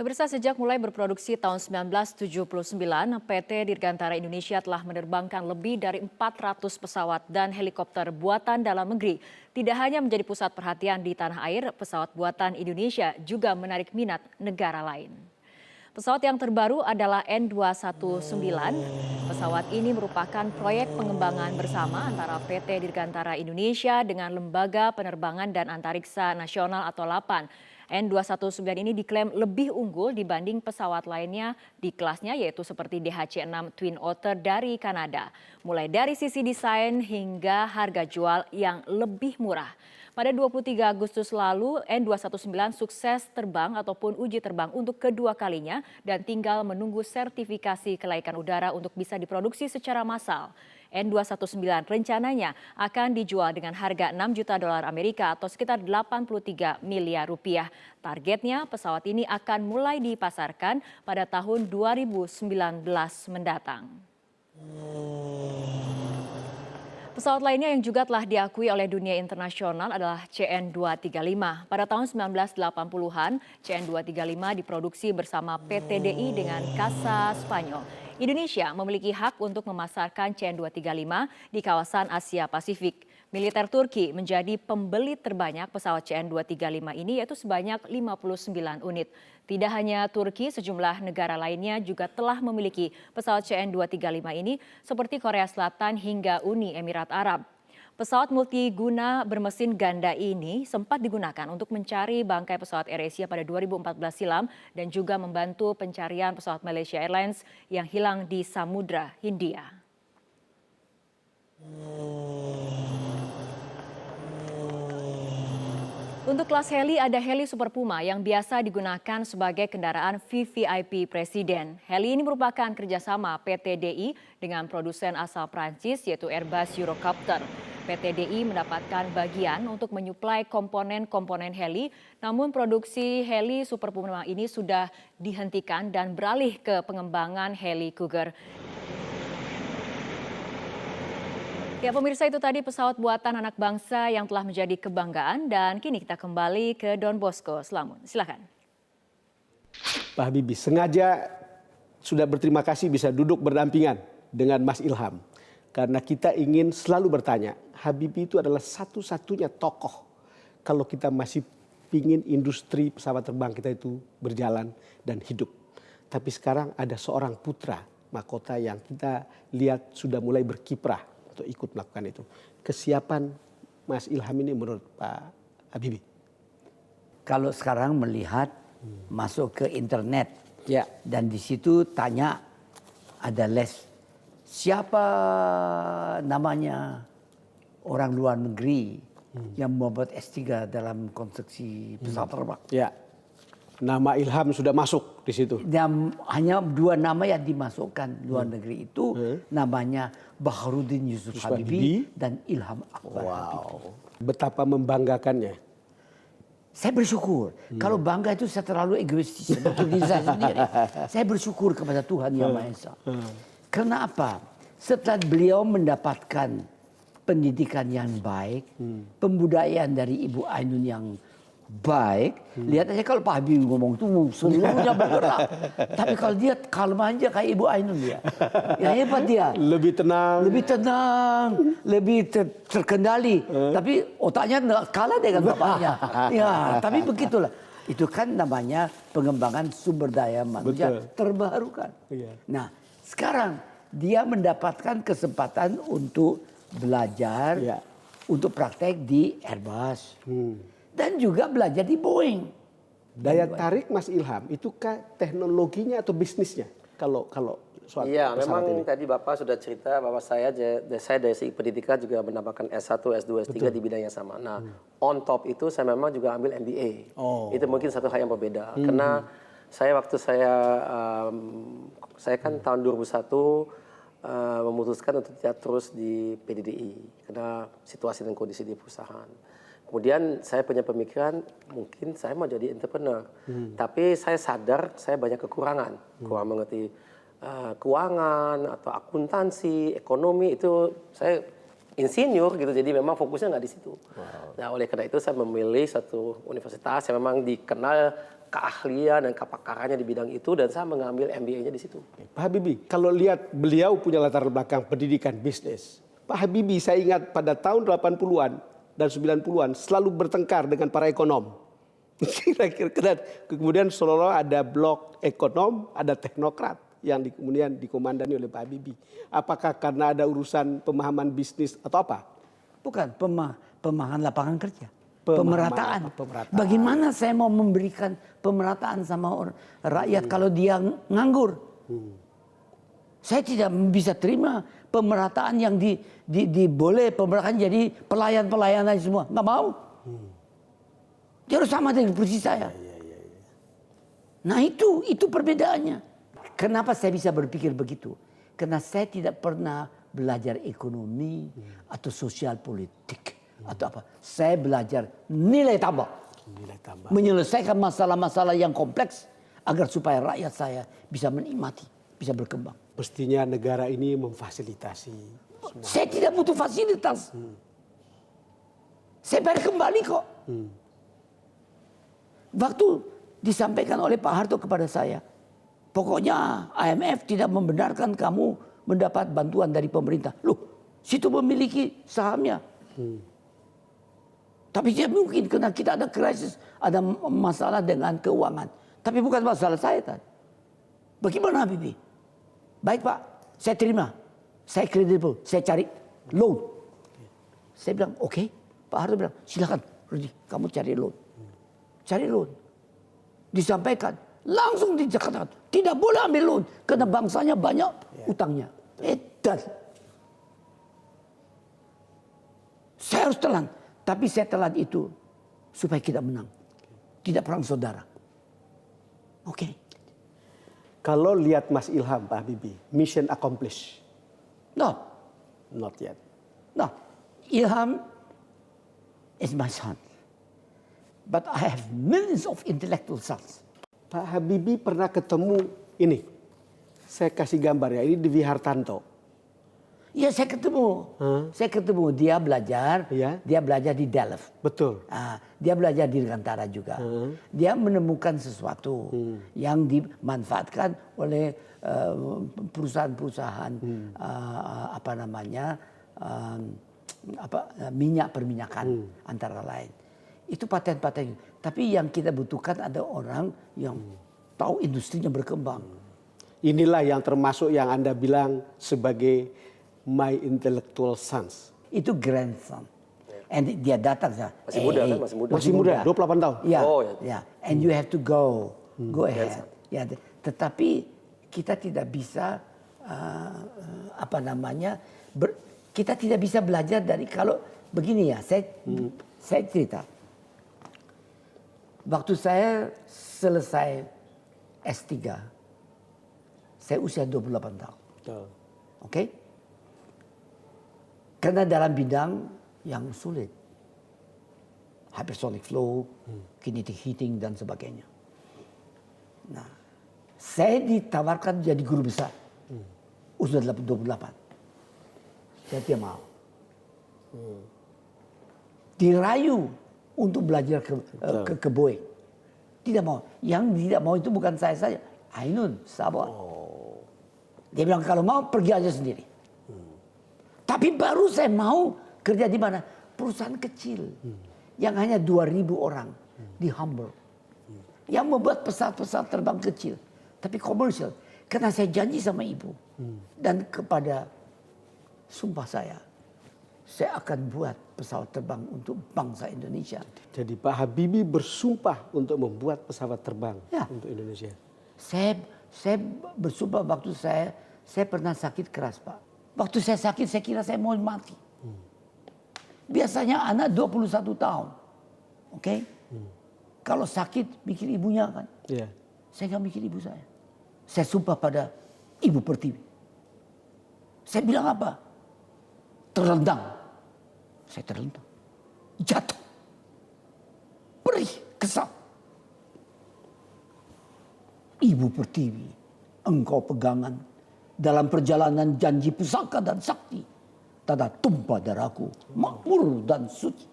Pemirsa, sejak mulai berproduksi tahun 1979, PT Dirgantara Indonesia telah menerbangkan lebih dari 400 pesawat dan helikopter buatan dalam negeri. Tidak hanya menjadi pusat perhatian di tanah air, pesawat buatan Indonesia juga menarik minat negara lain. Pesawat yang terbaru adalah N219. Pesawat ini merupakan proyek pengembangan bersama antara PT Dirgantara Indonesia dengan Lembaga Penerbangan dan Antariksa Nasional atau LAPAN. N219 ini diklaim lebih unggul dibanding pesawat lainnya di kelasnya, yaitu seperti DHC-6 Twin Otter dari Kanada. Mulai dari sisi desain hingga harga jual yang lebih murah. Pada 23 Agustus lalu, N219 sukses terbang ataupun uji terbang untuk kedua kalinya dan tinggal menunggu sertifikasi kelaikan udara untuk bisa diproduksi secara massal. N219 rencananya akan dijual dengan harga 6 juta dolar Amerika atau sekitar 83 miliar rupiah. Targetnya pesawat ini akan mulai dipasarkan pada tahun 2019 mendatang. Pesawat lainnya yang juga telah diakui oleh dunia internasional adalah CN235. Pada tahun 1980-an, CN235 diproduksi bersama PT DI dengan Kasa Spanyol. Indonesia memiliki hak untuk memasarkan CN235 di kawasan Asia Pasifik. Militer Turki menjadi pembeli terbanyak pesawat CN235 ini, yaitu sebanyak 59 unit. Tidak hanya Turki, sejumlah negara lainnya juga telah memiliki pesawat CN235 ini seperti Korea Selatan hingga Uni Emirat Arab. Pesawat multiguna bermesin ganda ini sempat digunakan untuk mencari bangkai pesawat AirAsia pada 2014 silam dan juga membantu pencarian pesawat Malaysia Airlines yang hilang di Samudra Hindia. Untuk kelas heli ada heli Super Puma yang biasa digunakan sebagai kendaraan VVIP Presiden. Heli ini merupakan kerjasama PT DI dengan produsen asal Prancis yaitu Airbus Eurocopter. PT DI mendapatkan bagian untuk menyuplai komponen-komponen heli, namun produksi heli Super Puma ini sudah dihentikan dan beralih ke pengembangan heli Cougar. Ya pemirsa, itu tadi pesawat buatan anak bangsa yang telah menjadi kebanggaan, dan kini kita kembali ke Don Bosco Slamun. Silakan. Pak Habibie sengaja sudah berterima kasih bisa duduk berdampingan dengan Mas Ilham. Karena kita ingin selalu bertanya, Habibie itu adalah satu-satunya tokoh kalau kita masih ingin industri pesawat terbang kita itu berjalan dan hidup. Tapi sekarang ada seorang putra mahkota yang kita lihat sudah mulai berkiprah untuk ikut melakukan itu. Kesiapan Mas Ilham ini menurut Pak Habibie? Kalau sekarang melihat masuk ke internet Ya. dan di situ tanya ada les siapa namanya orang luar negeri yang membuat S3 dalam konstruksi pesawat terbang. Ya. Nama Ilham sudah masuk di situ. Dan hanya dua nama yang dimasukkan luar negeri itu namanya Baharudin Yusuf Habibie dan Ilham Akbar Habibie. Betapa membanggakannya. Saya bersyukur. Kalau bangga itu saya terlalu egoistis untuk diri saya sendiri. Saya bersyukur kepada Tuhan Yang Maha Esa. Karena apa? Setelah beliau mendapatkan pendidikan yang baik, pembudayaan dari Ibu Ainun yang baik, lihat aja kalau Pak Habibie ngomong itu seluruhnya bergerak. Tapi kalau dia kalem aja kayak Ibu Ainun dia. Ya hebat dia. Lebih tenang. Lebih terkendali. Tapi otaknya nggak kalah dengan bapaknya. Ya, tapi begitulah. Itu kan namanya pengembangan sumber daya manusia terbarukan. Iya. Nah, sekarang dia mendapatkan kesempatan untuk belajar, untuk praktek di Airbus. Dan juga belajar di Boeing. Daya tarik Mas Ilham itu teknologinya atau bisnisnya? Kalau soal iya, pesawat memang ini. tadi Bapak sudah cerita bahwa saya dari segi pendidikan juga mendapatkan S1, S2, S3 di bidang yang sama. Nah, on top itu saya memang juga ambil MBA. Itu mungkin satu hal yang berbeda. Karena waktu saya kan tahun 2001 memutuskan untuk tidak terus di PDDI karena situasi dan kondisi di perusahaan. Kemudian saya punya pemikiran mungkin saya mau jadi entrepreneur. Tapi saya sadar saya banyak kekurangan. Kurang mengerti keuangan atau akuntansi, ekonomi itu saya insinyur gitu, jadi memang fokusnya nggak di situ. Nah, oleh karena itu saya memilih satu universitas yang memang dikenal keahlian dan kepakarannya di bidang itu, dan saya mengambil MBA-nya di situ. Pak Habibie, kalau lihat beliau punya latar belakang pendidikan bisnis. Pak Habibie saya ingat pada tahun 80-an dan 90-an selalu bertengkar dengan para ekonom. Kira-kira kemudian seolah-olah ada blok ekonom, ada teknokrat yang kemudian dikomandani oleh Pak Habibie. Apakah karena ada urusan pemahaman bisnis atau apa? Bukan, pemahaman lapangan kerja. Pemerataan. Bagaimana saya mau memberikan pemerataan sama rakyat kalau dia nganggur? Saya tidak bisa terima pemerataan yang boleh pemerataan jadi pelayan-pelayan aja semua. Nggak mau. Dia harus sama dengan persis saya. Nah itu perbedaannya. Kenapa saya bisa berpikir begitu? Karena saya tidak pernah belajar ekonomi atau sosial politik atau apa. Saya belajar nilai tambah. Menyelesaikan masalah-masalah yang kompleks agar supaya rakyat saya bisa menikmati, bisa berkembang. Mestinya negara ini memfasilitasi. Saya tidak butuh fasilitas. Saya bayar kembali kok. Waktu disampaikan oleh Pak Harto kepada saya, pokoknya IMF tidak membenarkan kamu mendapat bantuan dari pemerintah. Loh, situ memiliki sahamnya. Tapi tidak mungkin karena kita ada krisis, ada masalah dengan keuangan. Tapi bukan masalah saya tadi. Bagaimana Habibie? Baik Pak, saya terima. Saya kredibel, saya cari loan. Saya bilang oke. Pak Harto bilang silakan Rudi, kamu cari loan. Cari loan. Disampaikan. Langsung di Jakarta. Tidak boleh ambil loan. Karena bangsanya banyak utangnya. Dan saya harus telan. Tapi saya telan itu supaya kita menang. Tidak perang saudara. Oke. Kalau lihat Mas Ilham, Pak Habibie, mission accomplished. No. Not yet. No. Ilham is my son. But I have millions of intellectual sons. Pak Habibie pernah ketemu ini. Saya kasih gambar ya, ini Dewi Hartanto. Ya saya ketemu. Saya ketemu dia belajar. Ya. Dia belajar di Delft. Betul. Dia belajar di Dirgantara juga. Dia menemukan sesuatu yang dimanfaatkan oleh perusahaan-perusahaan minyak perminyakan antara lain. Itu paten-paten. Tapi yang kita butuhkan ada orang yang tahu industrinya berkembang. Inilah yang termasuk yang Anda bilang sebagai my intellectual sons. Itu grandson. And dia datang. Masih muda kan? Masih muda, 28 tahun. Ya, Oh, ya. ya. And you have to go ahead. Ya, tetapi kita tidak bisa kita tidak bisa belajar dari kalau begini ya. Saya cerita. Waktu saya selesai S3, saya usia 28 tahun. Oke? Karena dalam bidang yang sulit. Hypersonic flow, kinetic heating, dan sebagainya. Nah, saya ditawarkan jadi guru besar. Usia 28. Saya tidak mau. Dirayu untuk belajar ke Boeing. Tidak mau. Yang tidak mau itu bukan saya saja. Ainun, sahabat. Dia bilang kalau mau pergi aja sendiri. Tapi baru saya mau kerja di mana? Perusahaan kecil. Yang hanya 2.000 orang di Hamburg. Yang membuat pesawat-pesawat terbang kecil. Tapi komersial. Karena saya janji sama ibu. Dan kepada sumpah saya akan buat pesawat terbang untuk bangsa Indonesia. Jadi Pak Habibie bersumpah untuk membuat pesawat terbang untuk Indonesia. Saya bersumpah waktu saya pernah sakit keras Pak. Waktu saya sakit saya kira saya mau mati. Biasanya anak 21 tahun. Oke? Kalau sakit mikir ibunya kan. Yeah. Saya nggak mikir ibu saya. Saya sumpah pada Ibu Pertiwi. Saya bilang apa? Terlentang. Saya terlentang. Jatuh. Perih, kesal. Ibu Pertiwi, engkau pegangan dalam perjalanan janji pusaka dan sakti. tanah tumpah darahku, makmur dan suci.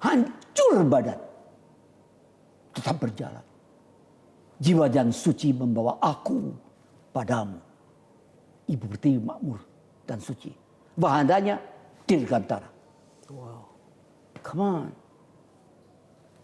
Hancur badan, tetap berjalan. Jiwa dan suci membawa aku padamu. Ibu Pertiwi makmur dan suci. Bahananya Dirgantara. Wow. Come on.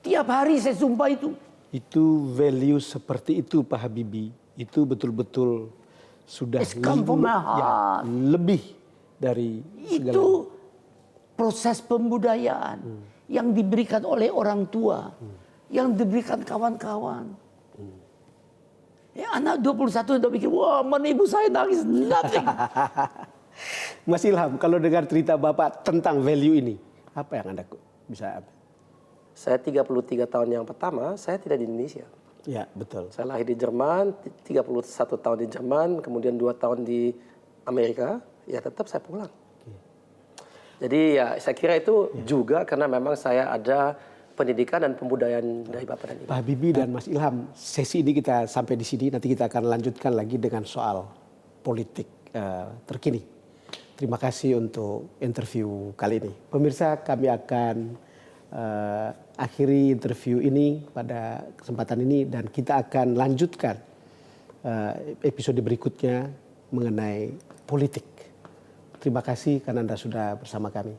Tiap hari saya sumpah itu. Itu value seperti itu Pak Habibie. Itu betul-betul sudah It's come from my heart. lebih dari segala. Itu proses pembudayaan yang diberikan oleh orang tua, yang diberikan kawan-kawan. Ya, anak 21 udah pikir, wah mana ibu saya nangis, nothing. Mas Ilham, kalau dengar cerita Bapak tentang value ini, apa yang Anda bisa? Saya 33 tahun yang pertama, saya tidak di Indonesia. Ya, betul. Saya lahir di Jerman, 31 tahun di Jerman, kemudian 2 tahun di Amerika, ya tetap saya pulang. Jadi ya saya kira itu juga karena memang saya ada pendidikan dan pembudayaan dari Bapak dan Ibu. Pak Habibie dan Mas Ilham, sesi ini kita sampai di sini. Nanti kita akan lanjutkan lagi dengan soal politik terkini. Terima kasih untuk interview kali ini. Pemirsa, kami akan akhiri interview ini pada kesempatan ini dan kita akan lanjutkan episode berikutnya mengenai politik. Terima kasih karena Anda sudah bersama kami.